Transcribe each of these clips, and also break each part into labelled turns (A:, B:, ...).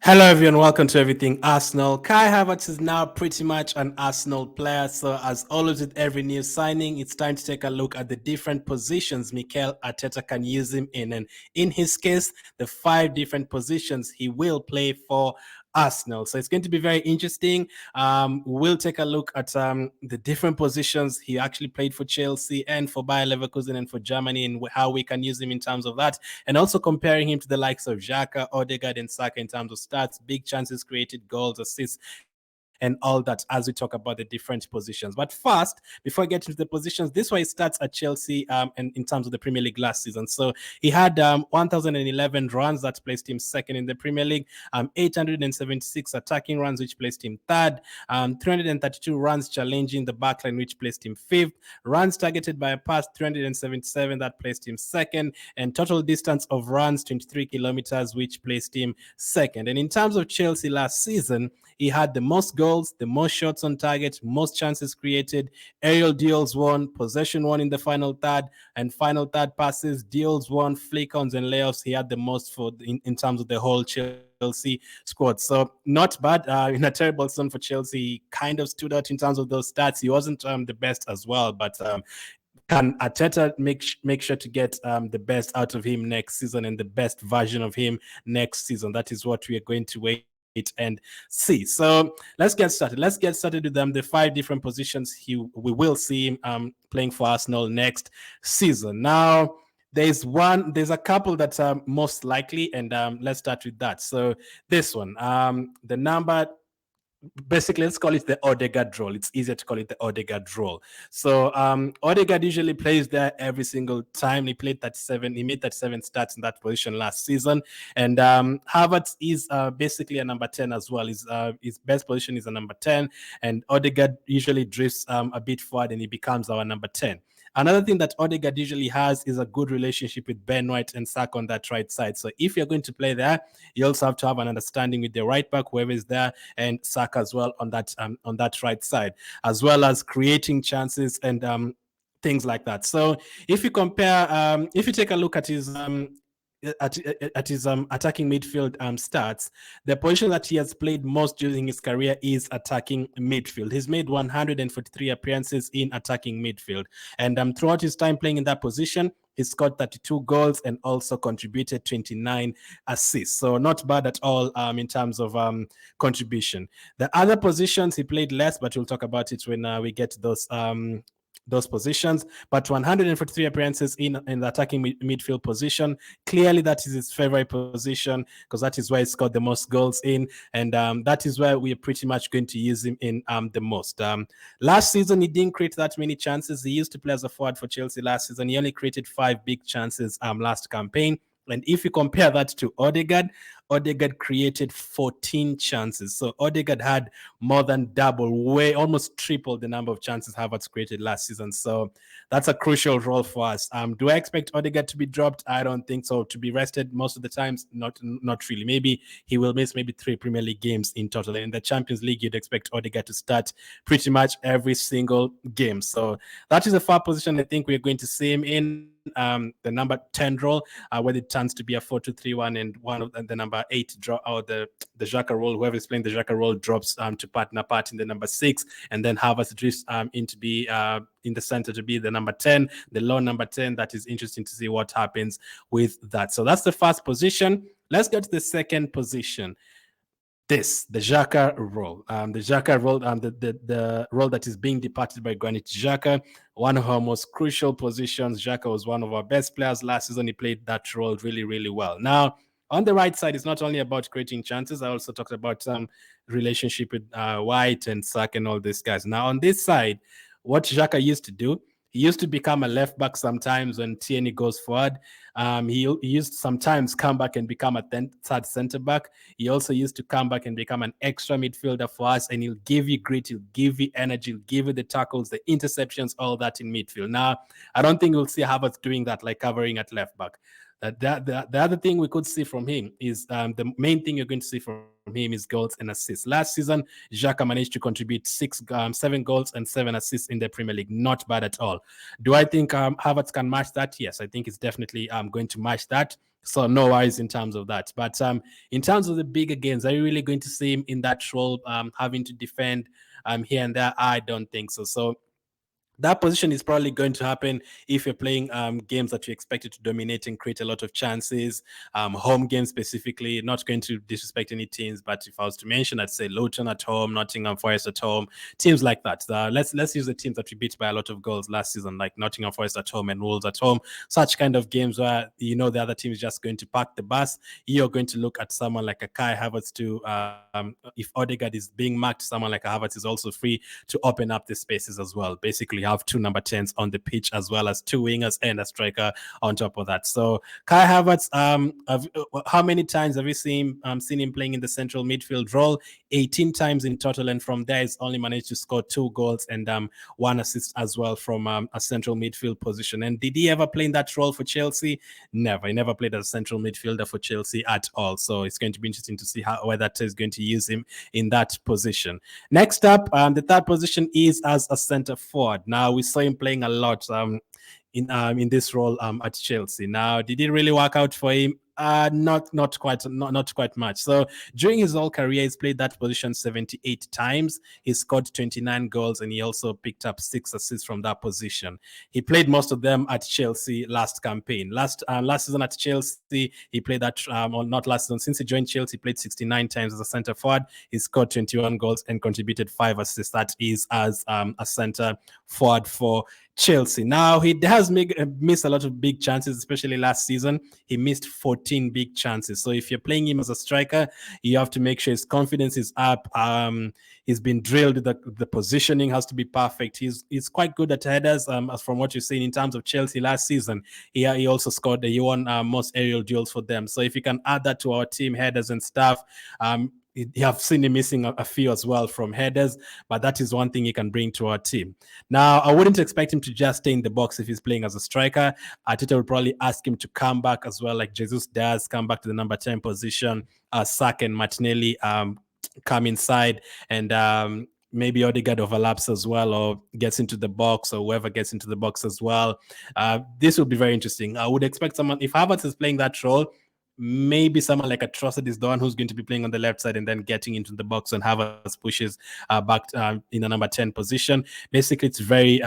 A: Hello, everyone. Welcome to Everything Arsenal. Kai Havertz is now pretty much an Arsenal player. So, as always with every new signing, it's time to take a look at the different positions Mikel Arteta can use him in. And in his case, the 5 different positions he will play for Arsenal. So it's going to be very interesting. We'll take a look at the different positions he actually played for Chelsea and for Bayer Leverkusen and for Germany, and how we can use him in terms of that, and also comparing him to the likes of Xhaka, Odegaard, and Saka in terms of stats, big chances created, goals, assists, and all that as we talk about the different positions. But first, before I get into the positions, this way it starts at Chelsea and in terms of the Premier League last season. So he had 1,011 runs that placed him second in the Premier League, 876 attacking runs, which placed him third, 332 runs challenging the backline, which placed him fifth, runs targeted by a pass, 377, that placed him second, and total distance of runs, 23 kilometers, which placed him second. And in terms of Chelsea last season, he had the most goals, the most shots on target, most chances created, aerial duels won, possession won in the final third, and final third passes, deals won, flick-ons and layoffs. He had the most for in terms of the whole Chelsea squad. So not bad. In a terrible season for Chelsea, he kind of stood out in terms of those stats. He wasn't the best as well, but can Arteta make sure to get the best out of him next season and the best version of him next season? That is what we are going to wait and see. So let's get started. Let's get started with the 5 different positions we will see him playing for Arsenal next season. Now, there's a couple that are most likely, and let's start with that. So this one, the number, basically, let's call it the Odegaard role. It's easier to call it the Odegaard role. So Odegaard usually plays there every single time. He played 37. He made 37 starts in that position last season. And Havertz is basically a number 10 as well. His best position is a number 10. And Odegaard usually drifts a bit forward and he becomes our number 10. Another thing that Odegaard usually has is a good relationship with Ben White and Saka on that right side. So if you're going to play there, you also have to have an understanding with the right back, whoever is there, and Saka as well on that right side, as well as creating chances and things like that. So if you compare, if you take a look at his attacking midfield stats, the position that he has played most during his career is attacking midfield. He's made 143 appearances in attacking midfield, and throughout his time playing in that position, he scored 32 goals and also contributed 29 assists. So not bad at all in terms of contribution. The other positions he played less, but we'll talk about it when we get to those positions, but 143 appearances in the attacking midfield position. Clearly, that is his favorite position because that is where he scored the most goals in, and that is where we are pretty much going to use him in the most. Last season, he didn't create that many chances. He used to play as a forward for Chelsea last season. He only created 5 big chances last campaign. And if you compare that to Odegaard created 14 chances. So Odegaard had more than double, almost triple the number of chances Havertz created last season. So that's a crucial role for us. Do I expect Odegaard to be dropped? I don't think so. To be rested most of the times, not really. Maybe he will miss maybe 3 Premier League games in total. In the Champions League, you'd expect Odegaard to start pretty much every single game. So that is a far position I think we're going to see him in. The number 10 role, where it turns to be a 4-2-3-1, and one of the number 8 draw or the Xhaka role, whoever is playing the Xhaka role drops to partner part in the number 6, and then Havertz drifts in to be in the center to be the number 10, the low number 10. That is interesting to see what happens with that. So that's the first position. Let's go to the second position. The Xhaka role. The Xhaka role, the role that is being departed by Granit Xhaka, one of our most crucial positions. Xhaka was one of our best players last season. He played that role really, really well. Now, on the right side, it's not only about creating chances. I also talked about relationship with White and Saka and all these guys. Now, on this side, what Xhaka used to do, he used to become a left back sometimes when Tierney goes forward. He used to sometimes come back and become a third center back. He also used to come back and become an extra midfielder for us, and he'll give you grit, he'll give you energy, he'll give you the tackles, the interceptions, all that in midfield. Now, I don't think we'll see Havertz doing that, like covering at left back. The other thing we could see from him is the main thing you're going to see from him is goals and assists. Last season, Xhaka managed to contribute 7 goals and 7 assists in the Premier League. Not bad at all. Do I think Havertz can match that? Yes, I think it's definitely going to match that. So no worries in terms of that. But in terms of the bigger games, are you really going to see him in that role, having to defend here and there? I don't think so. So that position is probably going to happen if you're playing games that you expected to dominate and create a lot of chances. Home games specifically, not going to disrespect any teams, but if I was to mention, I'd say Luton at home, Nottingham Forest at home, teams like that. Let's use the teams that we beat by a lot of goals last season, like Nottingham Forest at home and Wolves at home. Such kind of games where the other team is just going to park the bus. You're going to look at someone like a Kai Havertz to, if Odegaard is being marked, someone like a Havertz is also free to open up the spaces as well. Basically, have two number 10s on the pitch as well as two wingers and a striker on top of that. So Kai Havertz, how many times have you seen him playing in the central midfield role? 18 times in total, and from there he's only managed to score 2 goals and one assist as well from a central midfield position. And did he ever play in that role for Chelsea? Never. He never played as a central midfielder for Chelsea at all. So it's going to be interesting to see whether Arteta is going to use him in that position. Next up, the third position is as a centre forward. Now we saw him playing a lot in this role at Chelsea. Now, did it really work out for him? Not quite much. So during his whole career, he's played that position 78 times. He scored 29 goals, and he also picked up 6 assists from that position. He played most of them at Chelsea last campaign. Last season at Chelsea, he played that, or not last season, since he joined Chelsea, he played 69 times as a centre forward. He scored 21 goals and contributed 5 assists. That is as a centre forward for Chelsea. Now, he has missed a lot of big chances, especially last season. He missed 14 big chances. So if you're playing him as a striker, you have to make sure his confidence is up. He's been drilled. The positioning has to be perfect. He's quite good at headers, as from what you've seen in terms of Chelsea last season. He also scored. He won most aerial duels for them. So if you can add that to our team, headers and stuff, you have seen him missing a few as well from headers, but that is one thing he can bring to our team. Now, I wouldn't expect him to just stay in the box if he's playing as a striker. Arteta will probably ask him to come back as well, like Jesus does, come back to the number 10 position. Saka and Martinelli come inside, and maybe Odegaard overlaps as well or gets into the box, or whoever gets into the box as well. This will be very interesting. I would expect someone, if Havertz is playing that role, maybe someone like a Trossard is the one who's going to be playing on the left side and then getting into the box, and Havertz pushes back in a number 10 position. Basically, it's very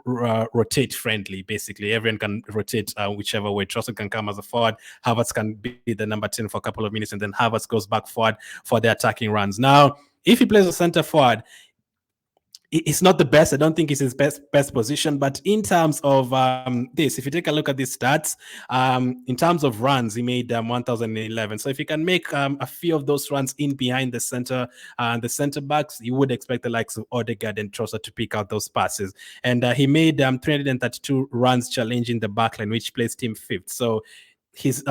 A: rotate friendly. Basically, everyone can rotate whichever way. Trossard can come as a forward. Havertz can be the number 10 for a couple of minutes, and then Havertz goes back forward for the attacking runs. Now, if he plays a center forward, it's not the best. I don't think it's his best position. But in terms of this, if you take a look at these stats, in terms of runs, he made 1,011. So if you can make a few of those runs in behind the center backs, you would expect the likes of Odegaard and Trossard to pick out those passes. And he made 332 runs challenging the backline, which placed him 5th. So his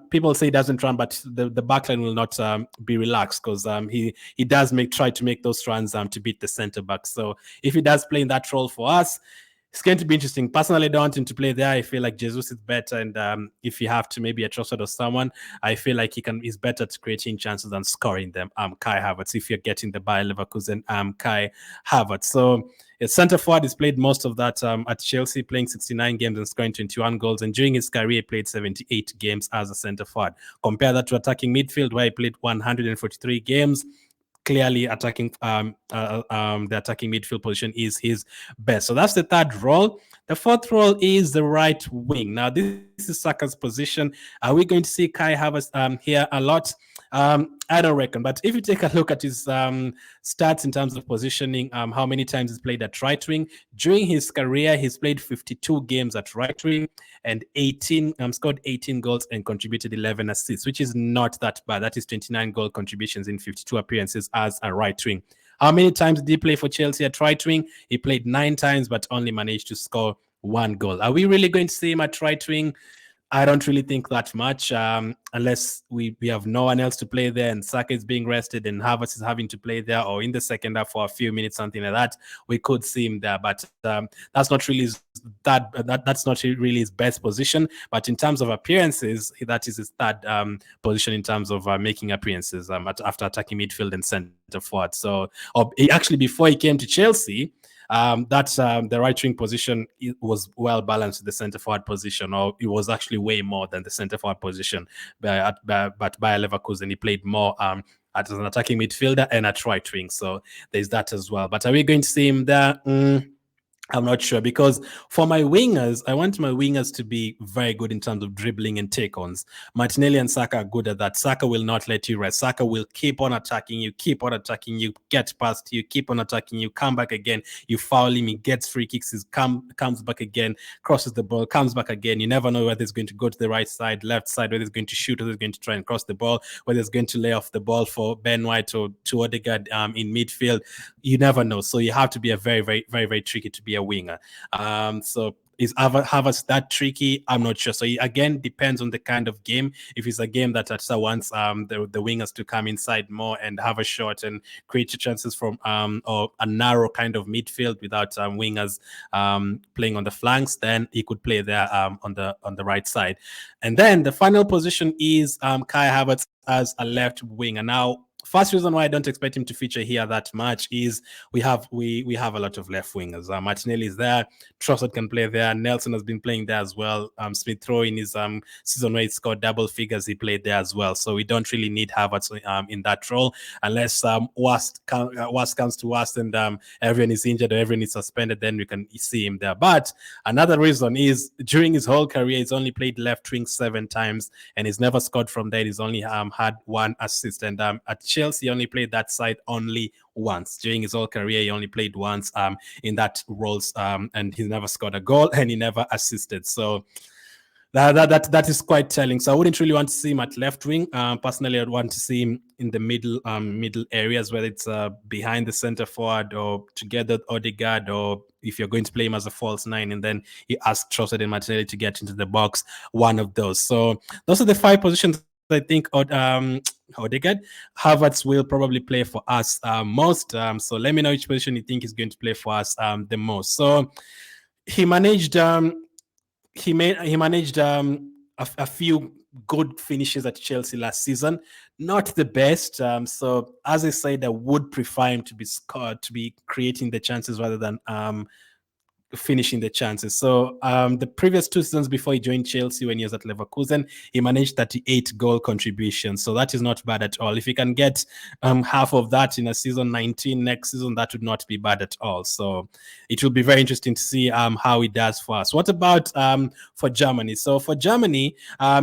A: people say he doesn't run, but the backline will not be relaxed, because he does try to make those runs to beat the center back. So if he does play in that role for us, it's going to be interesting. Personally, I don't want him to play there. I feel like Jesus is better, and if you have to, maybe a Trossard or someone, I feel like he's better at creating chances than scoring them. Kai Havertz, if you're getting the Bayer Leverkusen, Kai Havertz. So center forward, he's played most of that at Chelsea, playing 69 games and scoring 21 goals. And during his career, he played 78 games as a center forward. Compare that to attacking midfield, where he played 143 games. Clearly, the attacking midfield position is his best. So that's the third role. The fourth role is the right wing. Now, this is Saka's position. Are we going to see Kai Havertz here a lot? I don't reckon. But if you take a look at his stats in terms of positioning, how many times he's played at right wing, during his career, he's played 52 games at right wing and scored 18 goals and contributed 11 assists, which is not that bad. That is 29 goal contributions in 52 appearances as a right wing. How many times did he play for Chelsea at right wing? He played 9 times, but only managed to score 1 goal. Are we really going to see him at right wing? I don't really think that much, unless we have no one else to play there, and Saka is being rested and Havertz is having to play there, or in the second half for a few minutes, something like that. We could see him there, but that's not really that's not really his best position. But in terms of appearances, that is his third position in terms of making appearances after attacking midfield and centre forward. So, actually, before he came to Chelsea, That's the right wing position. It was well balanced with the centre forward position, or it was actually way more than the centre forward position. But Bayer Leverkusen, he played more as an attacking midfielder and at right wing. So there's that as well. But are we going to see him there? I'm not sure, because for my wingers, I want my wingers to be very good in terms of dribbling and take-ons. Martinelli and Saka are good at that. Saka will not let you rest. Saka will keep on attacking you, get past you, keep on attacking you, come back again. You foul him, he gets free kicks, comes back again, crosses the ball, comes back again. You never know whether it's going to go to the right side, left side, whether it's going to shoot, whether it's going to try and cross the ball, whether it's going to lay off the ball for Ben White or to Odegaard in midfield. You never know. So you have to be a very, very, very, very tricky to be a winger. So is Havertz that tricky? I'm not sure. So it, again, depends on the kind of game. If it's a game that Arteta wants the wingers to come inside more and have a shot and create chances from or a narrow kind of midfield without wingers playing on the flanks, then he could play there on the right side. And then the final position is Kai Havertz as a left winger. Now, first reason why I don't expect him to feature here that much is we have a lot of left wingers. Martinelli is there, Trossard can play there, Nelson has been playing there as well. Smith Rowe in his season where he scored double figures, he played there as well. So we don't really need Havertz in that role unless worst comes to worst and everyone is injured or everyone is suspended, then we can see him there. But another reason is during his whole career, he's only played left wing 7 times and he's never scored from there. He's only had 1 assist, and at Chelsea only played that side only once. During his whole career, he only played once in that roles, and he never scored a goal and he never assisted. So that is quite telling. So I wouldn't really want to see him at left wing. Personally, I'd want to see him in the middle areas, whether it's behind the center forward or together with Odegaard, or if you're going to play him as a false 9 and then you ask Trossard and Martinelli to get into the box, one of those. So those are the 5 positions I think Odegaard. Havertz will probably play for us most. So let me know which position you think is going to play for us the most. So he managed a few good finishes at Chelsea last season. Not the best. So as I said, I would prefer him to be creating the chances rather than finishing the chances. So the previous 2 seasons before he joined Chelsea, when he was at Leverkusen, he managed 38 goal contributions. So that is not bad at all. If he can get half of that in a season 19 next season, that would not be bad at all. So it will be very interesting to see how he does for us. What about for Germany? So for Germany,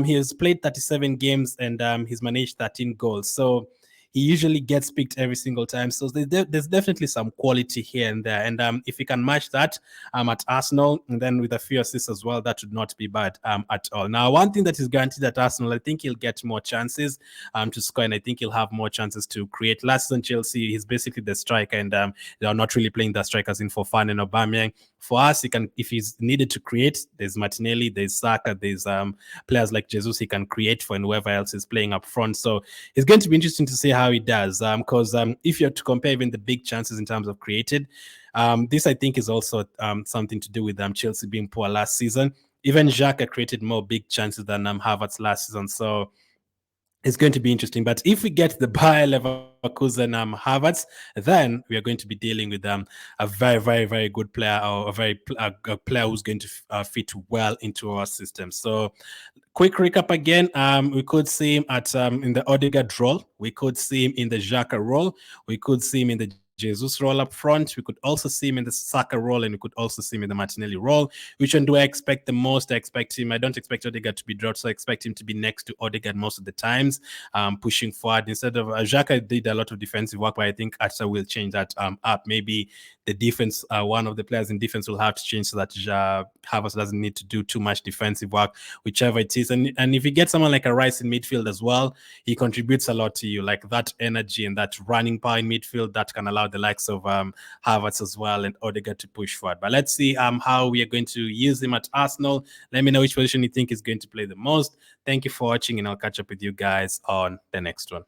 A: he has played 37 games and he's managed 13 goals. So he usually gets picked every single time. So there's definitely some quality here and there. And if he can match that at Arsenal, and then with a few assists as well, that would not be bad at all. Now, one thing that is guaranteed at Arsenal, I think he'll get more chances to score, and I think he'll have more chances to create. Last season, Chelsea, he's basically the striker, and they are not really playing the strikers in Fofana and Aubameyang. For us, he can, if he's needed to create, there's Martinelli, there's Saka, there's players like Jesus he can create for, and whoever else is playing up front. So it's going to be interesting to see how he does, because if you're to compare even the big chances in terms of created, this I think is also something to do with Chelsea being poor last season. Even Xhaka created more big chances than Havertz last season. So it's going to be interesting. But if we get the Bayer Leverkusen Havertz, then we are going to be dealing with a very, very, very good player, or a player who's going to fit well into our system. So quick recap again. We could see him at in the Odegaard role. We could see him in the Xhaka role. We could see him in the Jesus role up front. We could also see him in the Saka role, and we could also see him in the Martinelli role. Which one do I expect the most? I don't expect Odegaard to be dropped, so I expect him to be next to Odegaard most of the times, pushing forward instead of Xhaka did a lot of defensive work, but I think Arteta will change that up. Maybe the defense, one of the players in defense will have to change so that Havertz doesn't need to do too much defensive work, whichever it is. And if you get someone like a Rice in midfield as well, he contributes a lot to you, like that energy and that running power in midfield that can allow the likes of Havertz as well and Odegaard to push forward. But let's see how we are going to use him at Arsenal. Let me know which position you think is going to play the most. Thank you for watching, and I'll catch up with you guys on the next one.